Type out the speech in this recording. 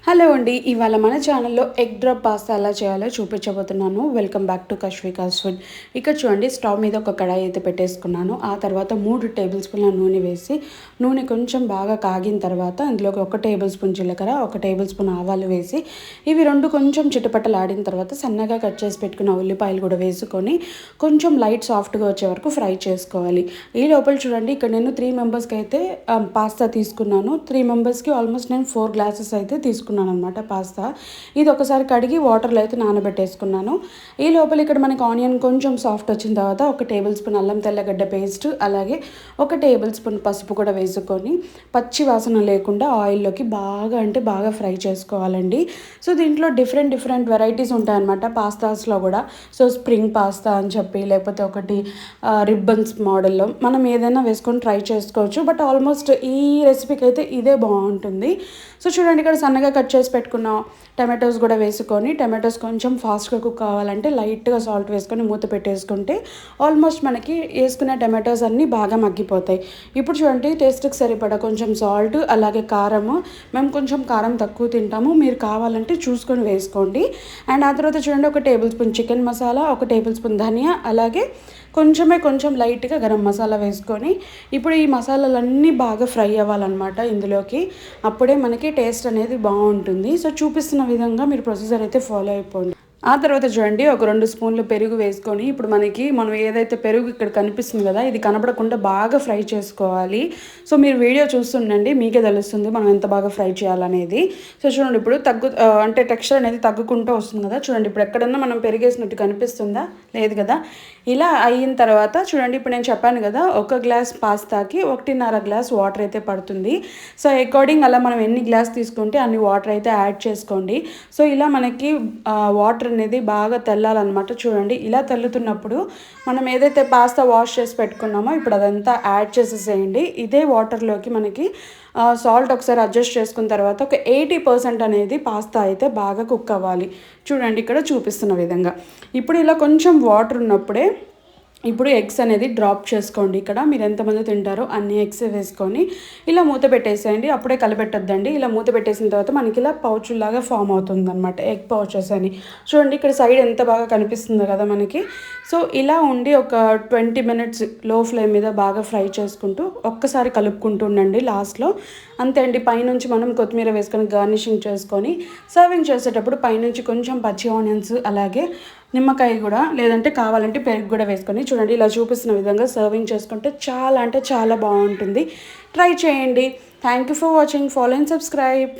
Hello అండి, ఇవాళ మన ఛానల్లో ఎగ్ డ్రాప్ పాస్తా ఎలా చేయాలో చూపించబోతున్నాను. Welcome back to Kashvika's food. ఇక్కడ చూడండి, స్టవ్ మీద ఒక కడాయి అయితే పెట్టేసుకున్నాను. ఆ తర్వాత 3 టేబుల్ స్పూన్ల నూనె వేసి, నూనె కొంచెం బాగా కాగిన తర్వాత అందులోకి 1 టేబుల్ స్పూన్ జీలకర్ర, 1 టేబుల్ స్పూన్ ఆవాలు వేసి, ఇవి రెండు కొంచెం చిటపటలాడిన తర్వాత సన్నగా కట్ చేసి పెట్టుకున్న ఉల్లిపాయలు కూడా వేసుకొని కొంచెం లైట్ సాఫ్ట్గా వచ్చే వరకు ఫ్రై చేసుకోవాలి. ఈ లోపల చూడండి, ఇక్కడ నేను 3 మెంబర్స్కి అయితే పాస్తా తీసుకున్నాను. 3 మెంబర్స్కి ఆల్మోస్ట్ నేను 4 గ్లాసెస్ అయితే తీసుకున్నాను అనమాట పాస్తా. ఇది ఒకసారి కడిగి వాటర్లో అయితే నానబెట్టేసుకున్నాను. ఈ లోపల ఇక్కడ మనకి ఆనియన్ కొంచెం సాఫ్ట్ వచ్చిన తర్వాత 1 టేబుల్ స్పూన్ అల్లం తెల్లగడ్డ పేస్ట్, అలాగే 1 టేబుల్ స్పూన్ పసుపు కూడా వేసుకొని పచ్చి వాసన లేకుండా ఆయిల్లోకి బాగా ఫ్రై చేసుకోవాలండి. సో దీంట్లో డిఫరెంట్ వెరైటీస్ ఉంటాయన్నమాట పాస్తాస్లో కూడా. సో స్ప్రింగ్ పాస్తా అని చెప్పి, లేకపోతే ఒకటి రిబ్బన్స్ మోడల్లో మనం ఏదైనా వేసుకొని ట్రై చేసుకోవచ్చు. బట్ ఆల్మోస్ట్ ఈ రెసిపీకి అయితే ఇదే బాగుంటుంది. సో చూడండి, ఇక్కడ సన్నగా కట్ చేసి పెట్టుకున్న టమాటోస్ కూడా వేసుకొని, టమాటోస్ కొంచెం ఫాస్ట్గా కుక్ కావాలంటే లైట్గా సాల్ట్ వేసుకొని మూత పెట్టేసుకుంటే ఆల్మోస్ట్ మనకి వేసుకున్న టమాటోస్ అన్నీ బాగా మగ్గిపోతాయి. ఇప్పుడు చూడండి, టేస్ట్కి సరిపడా కొంచెం సాల్ట్, అలాగే కారము. మేము కొంచెం కారం తక్కువ తింటాము, మీరు కావాలంటే చూసుకొని వేసుకోండి. అండ్ ఆ తర్వాత చూడండి, 1 tablespoon chicken masala, 1 tablespoon ధనియా, అలాగే కొంచెం లైట్గా గరం మసాలా వేసుకొని ఇప్పుడు ఈ మసాలాలన్నీ బాగా ఫ్రై అవ్వాలన్నమాట ఇందులోకి. అప్పుడే మనకి టేస్ట్ అనేది బాగుంటుంది. సో చూపిస్తున్న విధంగా మీరు ప్రొసీజర్ అయితే ఫాలో అయిపోండి. ఆ తర్వాత చూడండి, 2 స్పూన్లు పెరుగు వేసుకొని, ఇప్పుడు మనం ఏదైతే పెరుగు ఇక్కడ కనిపిస్తుంది కదా, ఇది కనపడకుండా బాగా ఫ్రై చేసుకోవాలి. సో మీరు వీడియో చూస్తుండండి, మీకే తెలుస్తుంది మనం ఎంత బాగా ఫ్రై చేయాలనేది. సో చూడండి, ఇప్పుడు అంటే టెక్స్చర్ అనేది తగ్గుకుంటూ వస్తుంది కదా. చూడండి, ఇప్పుడు ఎక్కడన్నా మనం పెరిగేసినట్టు కనిపిస్తుందా? లేదు కదా. ఇలా అయిన తర్వాత చూడండి, ఇప్పుడు నేను చెప్పాను కదా, 1 గ్లాస్ పాస్తాకి 1.5 గ్లాస్ వాటర్ అయితే పడుతుంది. సో అకార్డింగ్ అలా మనం ఎన్ని గ్లాస్ తీసుకుంటే అన్ని వాటర్ అయితే యాడ్ చేసుకోండి. సో ఇలా మనకి వాటర్ అనేది బాగా తెల్లాలన్నమాట. చూడండి, ఇలా తెల్లుతున్నప్పుడు మనం ఏదైతే పాస్తా వాష్ చేసి పెట్టుకున్నామో ఇప్పుడు అదంతా యాడ్ చేసేసేయండి. ఇదే వాటర్లోకి మనకి సాల్ట్ ఒకసారి అడ్జస్ట్ చేసుకున్న తర్వాత ఒక 80% అనేది పాస్తా అయితే బాగా కుక్ అవ్వాలి. చూడండి, ఇక్కడ చూపిస్తున్న విధంగా. ఇప్పుడు ఇలా కొంచెం వాటర్ ఉన్నప్పుడే ఇప్పుడు ఎగ్స్ అనేది డ్రాప్ చేసుకోండి. ఇక్కడ మీరు ఎంతమంది తింటారో అన్ని ఎగ్స్ వేసుకొని ఇలా మూత పెట్టేసేయండి. అప్పుడే కలిపెట్టద్దండి. ఇలా మూత పెట్టేసిన తర్వాత మనకి ఇలా పౌచుల్లాగా ఫామ్ అవుతుంది అనమాట, ఎగ్ పౌచెస్ అని. చూడండి, ఇక్కడ సైడ్ ఎంత బాగా కనిపిస్తుందో కదా మనకి. సో ఇలా ఉండి ఒక 20 మినిట్స్ లో ఫ్లేమ్ మీద బాగా ఫ్రై చేసుకుంటూ ఒక్కసారి కలుపుకుంటూ ఉండండి లాస్ట్లో. అంతే అండి. పైనుంచి మనం కొత్తిమీర వేసుకొని గార్నిషింగ్ చేసుకొని సర్వింగ్ చేసేటప్పుడు పైనుంచి కొంచెం పచ్చి ఆనియన్స్, అలాగే నిమ్మకాయ కూడా, లేదంటే కావాలంటే పెరుగు కూడా వేసుకొని చూడండి ఇలా చూపిస్తున్న విధంగా సర్వింగ్ చేసుకుంటే చాలా అంటే చాలా బాగుంటుంది. ట్రై చేయండి. Thank you for watching. Follow and subscribe.